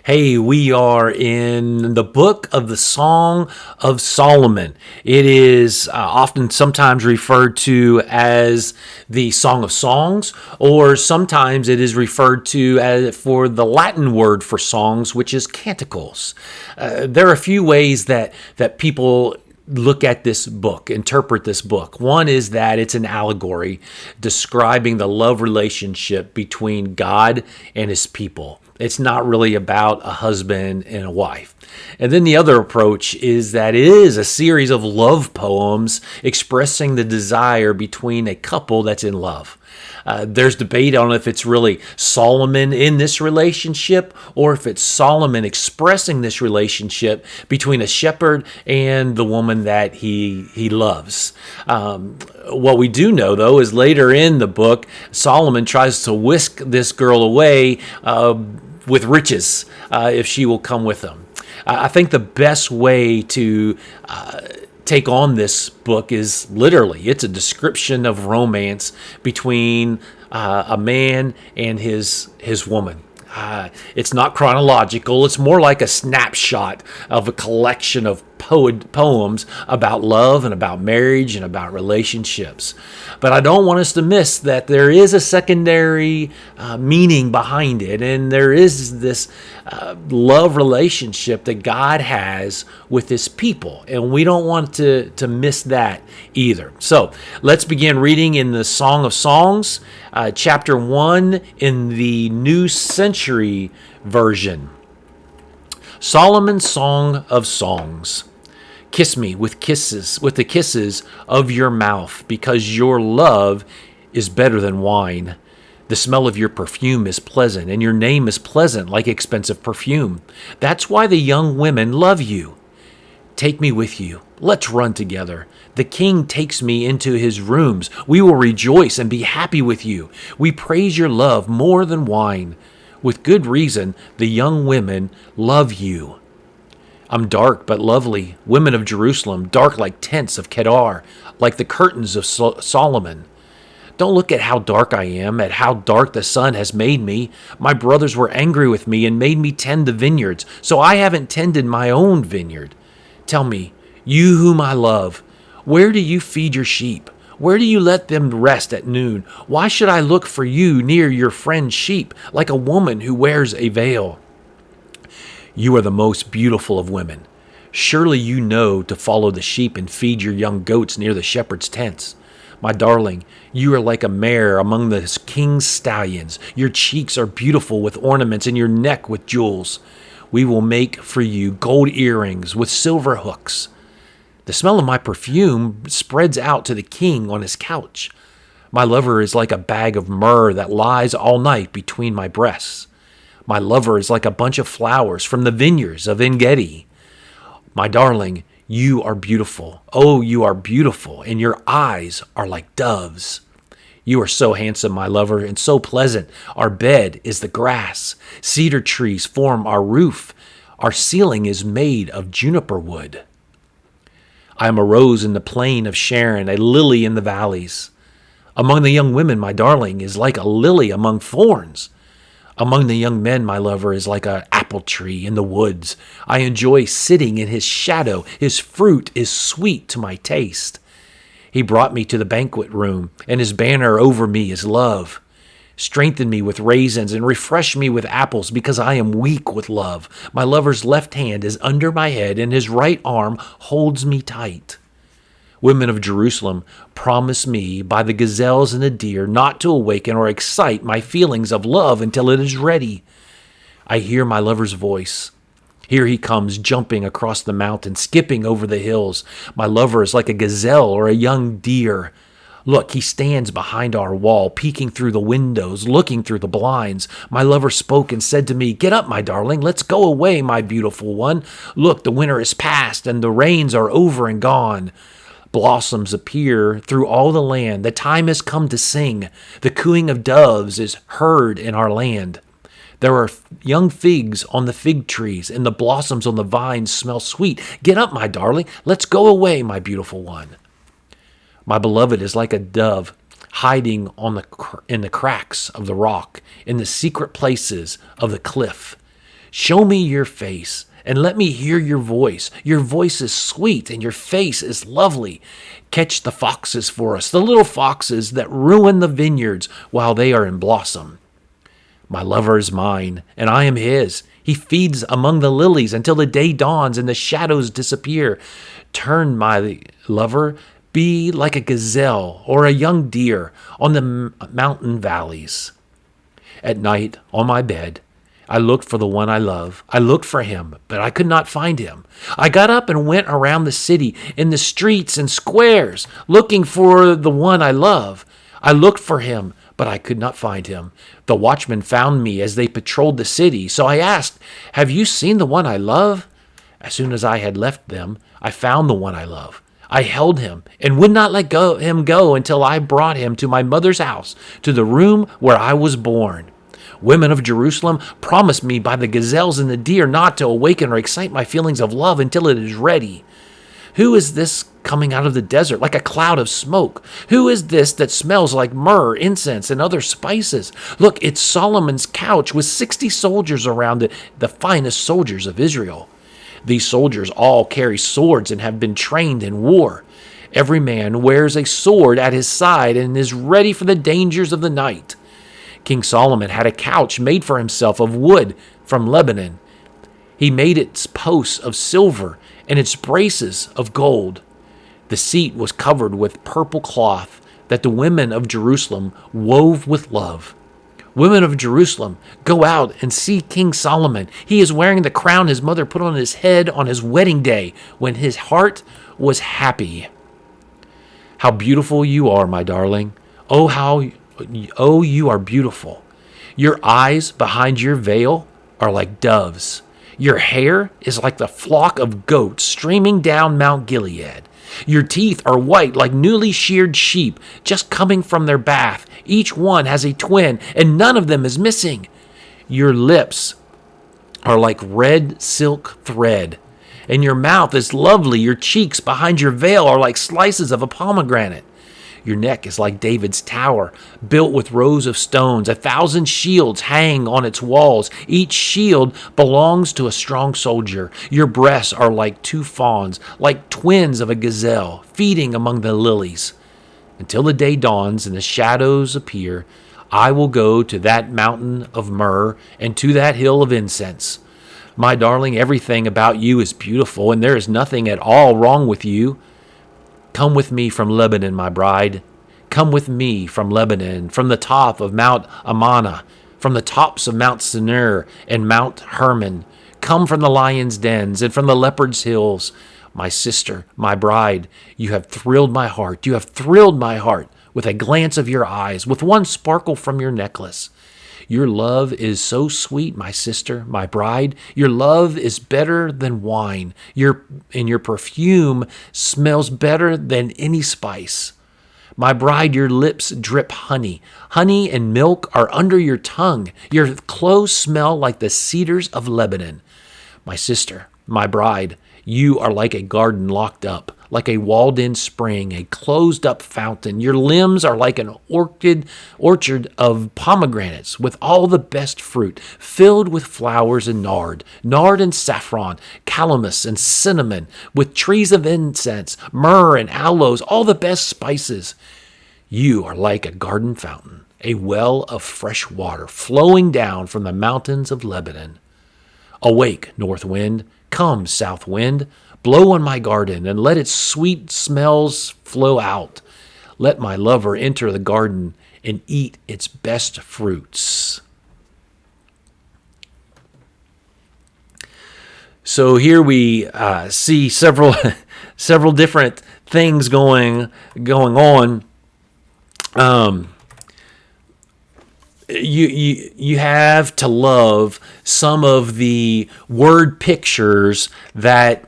Hey, we are in the book of the Song of Solomon. It is often sometimes referred to as the Song of Songs, or sometimes it is referred to as for the Latin word for songs, which is canticles. There are a few ways that people look at this book, interpret this book. One is that it's an allegory describing the love relationship between God and his people. It's not really about a husband and a wife. And then the other approach is that it is a series of love poems expressing the desire between a couple that's in love. There's debate on if it's really Solomon in this relationship or if it's Solomon expressing this relationship between a shepherd and the woman that he loves. What we do know, though, is later in the book, Solomon tries to whisk this girl away with riches if she will come with him. I think the best way to take on this book is literally it's a description of romance between a man and his woman. It's not chronological. It's more like a snapshot of a collection of poems about love and about marriage and about relationships. But I don't want us to miss that there is a secondary meaning behind it, and there is this love relationship that God has with his people, and we don't want to miss that either. So let's begin reading in the Song of Songs, chapter 1 in the New Century Version. Solomon's Song of Songs. Kiss me with the kisses of your mouth, because your love is better than wine. The smell of your perfume is pleasant, and your name is pleasant like expensive perfume. That's why the young women love you. Take me with you. Let's run together. The king takes me into his rooms. We will rejoice and be happy with you. We praise your love more than wine. With good reason, the young women love you. I'm dark but lovely, women of Jerusalem, dark like tents of Kedar, like the curtains of Solomon. Don't look at how dark I am, at how dark the sun has made me. My brothers were angry with me and made me tend the vineyards, so I haven't tended my own vineyard. Tell me, you whom I love, where do you feed your sheep? Where do you let them rest at noon? Why should I look for you near your friend's sheep, like a woman who wears a veil? You are the most beautiful of women. Surely you know to follow the sheep and feed your young goats near the shepherd's tents. My darling, you are like a mare among the king's stallions. Your cheeks are beautiful with ornaments and your neck with jewels. We will make for you gold earrings with silver hooks. The smell of my perfume spreads out to the king on his couch. My lover is like a bag of myrrh that lies all night between my breasts. My lover is like a bunch of flowers from the vineyards of En-Gedi. My darling, you are beautiful. Oh, you are beautiful, and your eyes are like doves. You are so handsome, my lover, and so pleasant. Our bed is the grass. Cedar trees form our roof. Our ceiling is made of juniper wood. I am a rose in the plain of Sharon, a lily in the valleys. Among the young women, my darling is like a lily among thorns. Among the young men, my lover is like an apple tree in the woods. I enjoy sitting in his shadow. His fruit is sweet to my taste. He brought me to the banquet room, and his banner over me is love. Strengthen me with raisins and refresh me with apples, because I am weak with love. My lover's left hand is under my head, and his right arm holds me tight. Women of Jerusalem, promise me by the gazelles and the deer not to awaken or excite my feelings of love until it is ready. I hear my lover's voice. Here he comes, jumping across the mountain, skipping over the hills. My lover is like a gazelle or a young deer. Look, he stands behind our wall, peeking through the windows, looking through the blinds. My lover spoke and said to me, "Get up, my darling, let's go away, my beautiful one. Look, the winter is past, and the rains are over and gone. Blossoms appear through all the land. The time has come to sing. The cooing of doves is heard in our land. There are young figs on the fig trees, and the blossoms on the vines smell sweet. Get up, my darling. Let's go away, my beautiful one." My beloved is like a dove hiding in the cracks of the rock, in the secret places of the cliff. Show me your face and let me hear your voice. Your voice is sweet and your face is lovely. Catch the foxes for us, the little foxes that ruin the vineyards while they are in blossom. My lover is mine, and I am his. He feeds among the lilies until the day dawns and the shadows disappear. Turn, my lover, be like a gazelle or a young deer on the mountain valleys. At night, on my bed, I looked for the one I love. I looked for him, but I could not find him. I got up and went around the city, in the streets and squares, looking for the one I love. I looked for him, but I could not find him. The watchmen found me as they patrolled the city, so I asked, "Have you seen the one I love?" As soon as I had left them, I found the one I love. I held him and would not let him go until I brought him to my mother's house, to the room where I was born. Women of Jerusalem, promise me by the gazelles and the deer not to awaken or excite my feelings of love until it is ready. Who is this coming out of the desert like a cloud of smoke? Who is this that smells like myrrh, incense, and other spices? Look, it's Solomon's couch with 60 soldiers around it, the finest soldiers of Israel. These soldiers all carry swords and have been trained in war. Every man wears a sword at his side and is ready for the dangers of the night. King Solomon had a couch made for himself of wood from Lebanon. He made its posts of silver and its braces of gold. The seat was covered with purple cloth that the women of Jerusalem wove with love. Women of Jerusalem, go out and see King Solomon. He is wearing the crown his mother put on his head on his wedding day when his heart was happy. How beautiful you are, my darling. Oh, you are beautiful. Your eyes behind your veil are like doves. Your hair is like the flock of goats streaming down Mount Gilead. Your teeth are white like newly sheared sheep just coming from their bath. Each one has a twin, and none of them is missing. Your lips are like red silk thread, and your mouth is lovely. Your cheeks behind your veil are like slices of a pomegranate. Your neck is like David's tower, built with rows of stones. 1,000 shields hang on its walls. Each shield belongs to a strong soldier. Your breasts are like two fawns, like twins of a gazelle, feeding among the lilies. Until the day dawns and the shadows appear, I will go to that mountain of myrrh and to that hill of incense. My darling, everything about you is beautiful, and there is nothing at all wrong with you. Come with me from Lebanon, my bride. Come with me from Lebanon, from the top of Mount Amana, from the tops of Mount Senir and Mount Hermon. Come from the lion's dens and from the leopard's hills. My sister, my bride, you have thrilled my heart. You have thrilled my heart with a glance of your eyes, with one sparkle from your necklace. Your love is so sweet, my sister, my bride. Your love is better than wine. Your perfume smells better than any spice. My bride, your lips drip honey. Honey and milk are under your tongue. Your clothes smell like the cedars of Lebanon. My sister, my bride, you are like a garden locked up, like a walled-in spring, a closed-up fountain. Your limbs are like an orchard of pomegranates with all the best fruit, filled with flowers and nard and saffron, calamus and cinnamon, with trees of incense, myrrh and aloes, all the best spices. You are like a garden fountain, a well of fresh water flowing down from the mountains of Lebanon. Awake, north wind. Come, south wind, blow on my garden and let its sweet smells flow out. Let my lover enter the garden and eat its best fruits. So here we see several different things going on. You have to love some of the word pictures that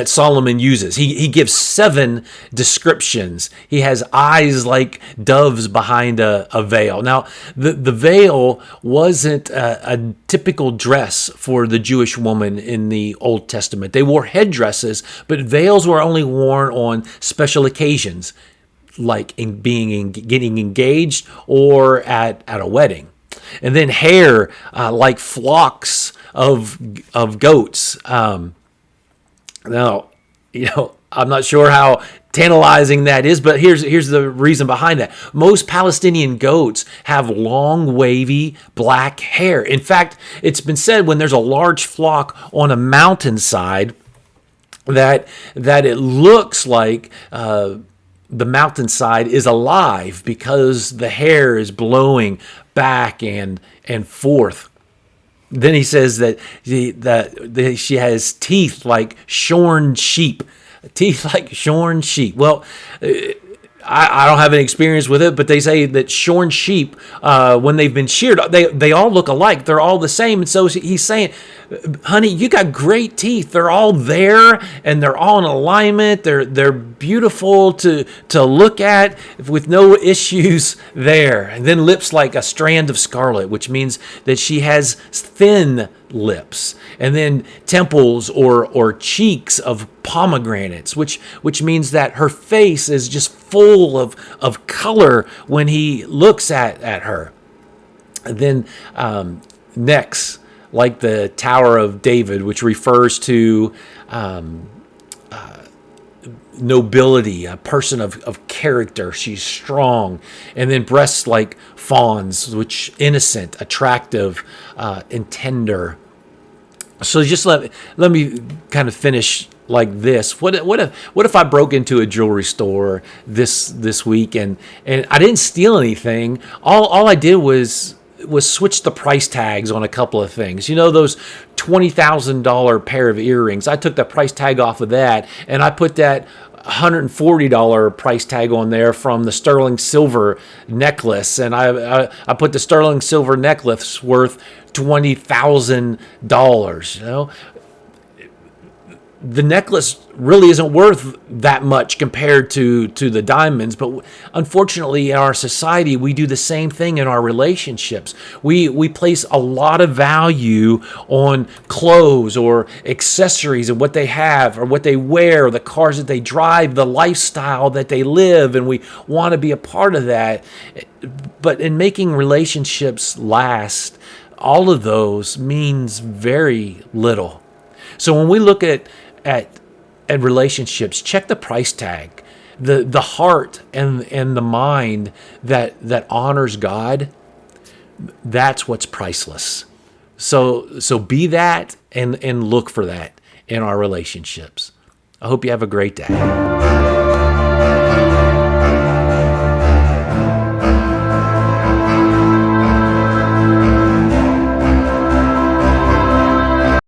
Solomon uses. He gives 7 descriptions. He has eyes like doves behind a veil. Now, the veil wasn't a typical dress for the Jewish woman in the Old Testament. They wore headdresses, but veils were only worn on special occasions, like getting engaged or at a wedding. and then hair like flocks of goats. Now, I'm not sure how tantalizing that is, but here's the reason behind that. Most Palestinian goats have long, wavy black hair. In fact, it's been said when there's a large flock on a mountainside that it looks like the mountainside is alive because the hair is blowing back and forth. Then he says that she has teeth like shorn sheep. Teeth like shorn sheep. Well, I don't have any experience with it, but they say that shorn sheep, when they've been sheared, they all look alike. They're all the same. And so he's saying, honey, you got great teeth. They're all there and they're all in alignment. They're beautiful to look at with no issues there. And then lips like a strand of scarlet, which means that she has thin lips. And then temples or cheeks of pomegranates, which means that her face is just full of color when he looks at her. And then necks like the Tower of David, which refers to nobility, a person of character. She's strong. And then breasts like fawns, which innocent, attractive, and tender. So just let me kind of finish like this. What if I broke into a jewelry store this week and I didn't steal anything? All I did was switch the price tags on a couple of things. Those $20,000 pair of earrings. I took the price tag off of that and I put that $140 price tag on there from the sterling silver necklace, and I put the sterling silver necklace worth $20,000. The necklace really isn't worth that much compared to the diamonds, but unfortunately in our society we do the same thing in our relationships. We place a lot of value on clothes or accessories and what they have or what they wear, the cars that they drive, the lifestyle that they live, and we want to be a part of that. But in making relationships last, all of those means very little. So when we look at relationships, check the price tag. The heart and the mind that honors God, that's what's priceless. So be that and look for that in our relationships. I hope you have a great day.